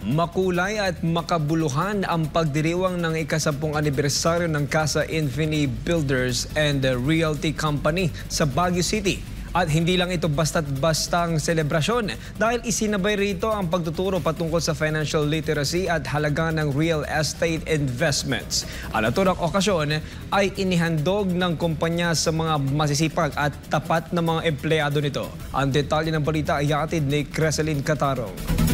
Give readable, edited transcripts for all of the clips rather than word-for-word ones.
Makulay at makabuluhan ang pagdiriwang ng ika-10 anibersaryo ng Casa Infini Builders and Realty Company sa Baguio City. At hindi lang ito basta't-bastang selebrasyon dahil isinabay rito ang pagtuturo patungkol sa financial literacy at halaga ng real estate investments. Ang naturang okasyon ay inihandog ng kumpanya sa mga masisipag at tapat na mga empleyado nito. Ang detalye ng balita ay hatid ni Creseline Catarong.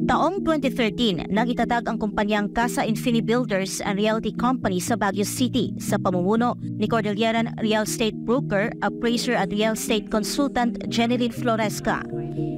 Taong 2013, nang itatag ang kumpanyang Casa Infini Builders and Realty Company sa Baguio City sa pamumuno ni Cordilleran Real Estate Broker, Appraiser at Real Estate Consultant Jeneline Floresca.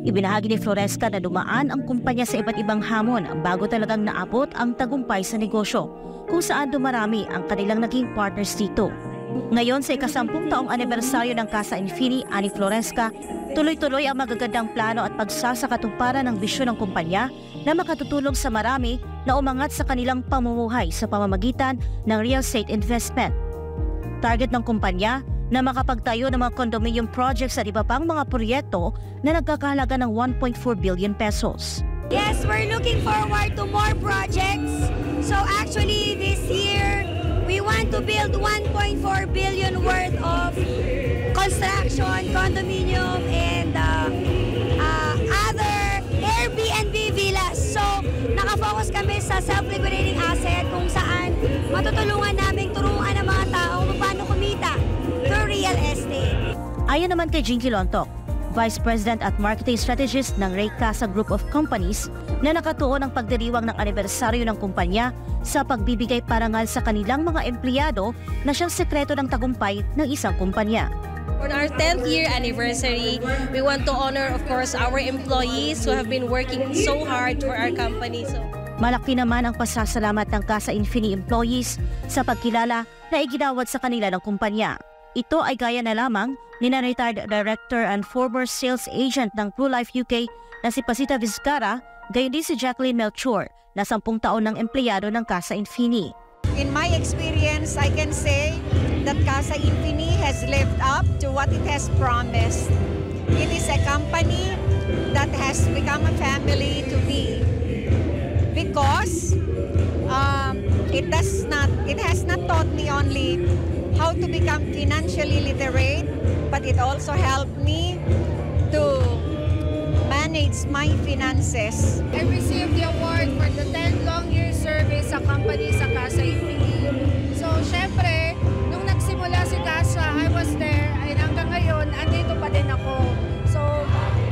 Ibinahagi ni Floresca na dumaan ang kumpanya sa iba't ibang hamon bago talagang naabot ang tagumpay sa negosyo, kung saan dumarami ang kanilang naging partners dito. Ngayon sa ika-10 taong anibersaryo ng Casa Infini, ani Floresca, tuloy-tuloy ang magagandang plano at pagsasakatuparan ng bisyon ng kumpanya na makatutulong sa marami na umangat sa kanilang pamumuhay sa pamamagitan ng real estate investment. Target ng kumpanya na makapagtayo ng mga condominium projects at iba pang mga proyekto na nagkakahalaga ng 1.4 billion pesos. Yes, we're looking forward to more projects. So actually this year, we want to build 1.4 billion worth of construction, condominium, and other Airbnb villas. So, nakafocus kami sa self-liquidating asset kung saan matutulungan namin turuan ng mga tao kung paano kumita through real estate. Ayon naman kay Jinky Lontok, Vice President at Marketing Strategist ng Ray Casa Group of Companies, na nakatuon ang pagdiriwang ng anibersaryo ng kumpanya sa pagbibigay parangal sa kanilang mga empleyado na siyang sekreto ng tagumpay ng isang kumpanya. On our 10th year anniversary, we want to honor, of course, our employees who have been working so hard for our company. Malaki naman ang pasasalamat ng Casa Infini employees sa pagkilala na iginawad sa kanila ng kumpanya. Ito ay gaya na lamang ni retired director and former sales agent ng ProLife UK na si Pasita Vizcara, gayon din si Jacqueline Melchor na 10 taon ng empleyado ng Casa Infini. In my experience, I can say that Casa Infini has lived up to what it has promised. It is a company that has become a family to me because it has not taught me only how to become financially literate, but it also helped me to manage my finances. I received the award for the 10 long year service sa company sa Casa Infini. So, syempre, nung nagsimula si Casa, I was there, and hanggang ngayon, andito pa din ako. So,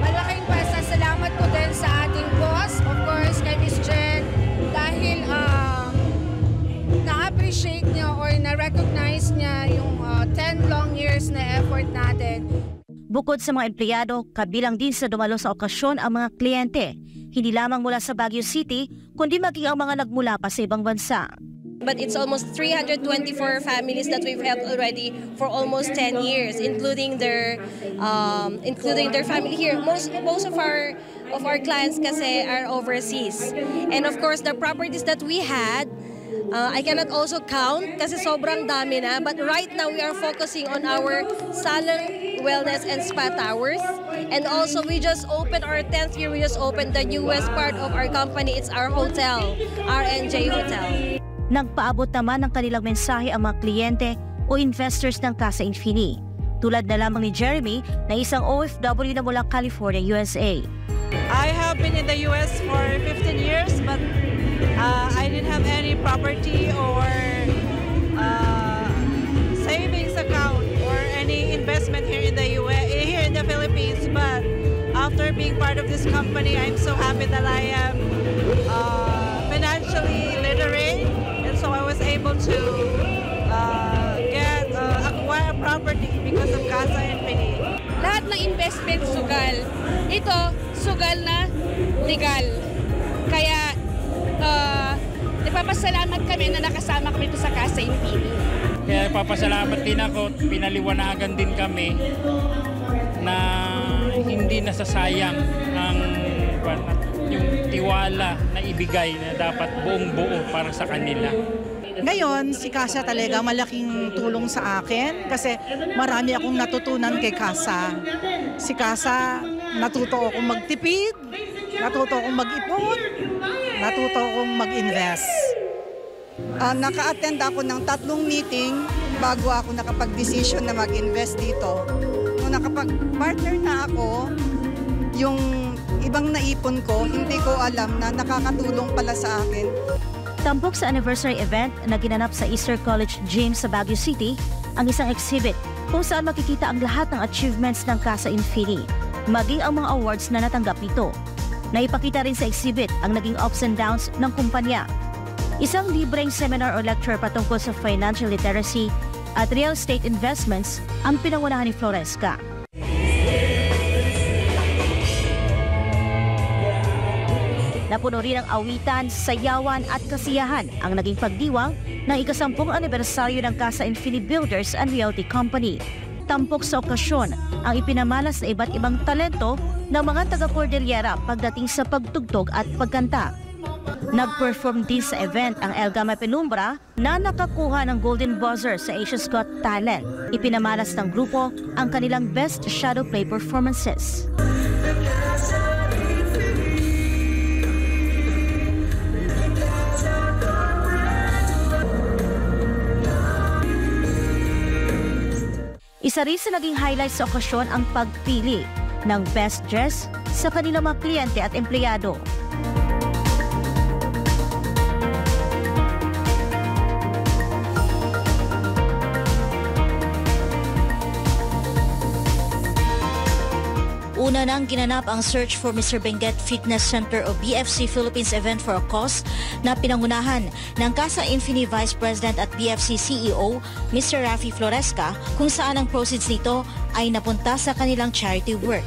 malaking pasasalamat ko din sa ating boss, of course, kay Miss Jen, dahil na-appreciate niya or na-recognize niya yung 10 long years na effort natin. Bukod sa mga empleyado, kabilang din sa dumalo sa okasyon ang mga kliyente, hindi lamang mula sa Baguio City, kundi maging ang mga nagmula pa sa ibang bansa. But it's almost 324 families that we've helped already for almost 10 years, including their family here. Most of our clients kasi are overseas. And of course, the properties that we had, I cannot also count kasi sobrang dami na. But right now, we are focusing on our salon, wellness, and spa towers. And also, we just opened our 10th year. We just opened the newest part of our company. It's our hotel, RNJ Hotel. Nagpaabot naman ng kanilang mensahe ang mga kliyente o investors ng Casa Infini. Tulad na lamang ni Jeremy na isang OFW na mula California, USA. I have been in the US for 15 years, but I didn't have any property or savings account or any investment here in the here in the Philippines. But after being part of this company, I'm so happy that I am financially literate, and so I was able to acquire a property because of Casa Infini. Lahat ng investment sugal. Ito, sugal na legal. Kaya, nagpapasalamat kami na nakasama kami ito sa Casa Infini. Kaya nagpapasalamat din ako, pinaliwanagan din kami na hindi nasasayang ang yung tiwala na ibigay na dapat buong buo para sa kanila. Ngayon, si Casa talaga malaking tulong sa akin kasi marami akong natutunan kay Casa. Si Casa, natuto akong magtipid, natuto akong mag-ipon, natuto akong mag-invest. Naka-attend ako ng 3 meeting bago ako nakapag-decision na mag-invest dito. Nung nakapag-partner na ako, yung ibang naipon ko, hindi ko alam na nakakatulong pala sa akin. Tampok sa anniversary event na ginanap sa Easter College Gym sa Baguio City ang isang exhibit kung saan makikita ang lahat ng achievements ng Casa Infini, maging ang mga awards na natanggap nito. Naipakita rin sa exhibit ang naging ups and downs ng kumpanya. Isang libreng seminar o lecture patungkol sa financial literacy at real estate investments ang pinangunahan ni Floresca. Napuno rin ang awitan, sayawan at kasiyahan ang naging pagdiwang ng ika-10 anibersaryo ng Casa Infini Builders and Realty Company. Tampok sa okasyon ang ipinamalas na iba't ibang talento ng mga taga-Cordillera pagdating sa pagtugtog at pagkanta. Nag-perform din sa event ang El Gama Penumbra na nakakuha ng Golden Buzzer sa Asia's Got Talent. Ipinamalas ng grupo ang kanilang best shadow play performances. Isa rin sa naging highlight sa okasyon ang pagpili ng best dress sa kanilang mga kliyente at empleyado. Una nang ginanap ang Search for Mr. Benguet Fitness Center o BFC Philippines event for a cause na pinangunahan ng Casa Infini Vice President at BFC CEO Mr. Rafi Floresca, kung saan ang proceeds nito ay napunta sa kanilang charity work.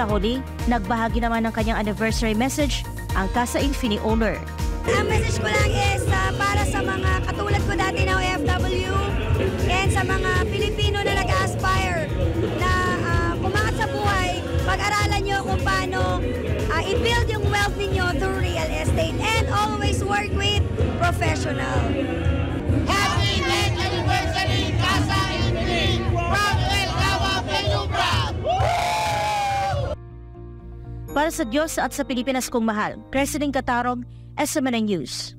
Sa huli, nagbahagi naman ng kanyang anniversary message ang Casa Infini owner. Ang message ko lang is para sa mga katulad ko dati na OFW and sa mga Pilipino na nag-aspire na kumangat sa buhay, pag-aralan nyo kung paano i-build yung wealth ninyo through real estate and always work with professional. Happy 10th anniversary Casa Infini from El Gama Penumbra! Para sa Diyos at sa Pilipinas kong mahal, President Catarong, SMNN News.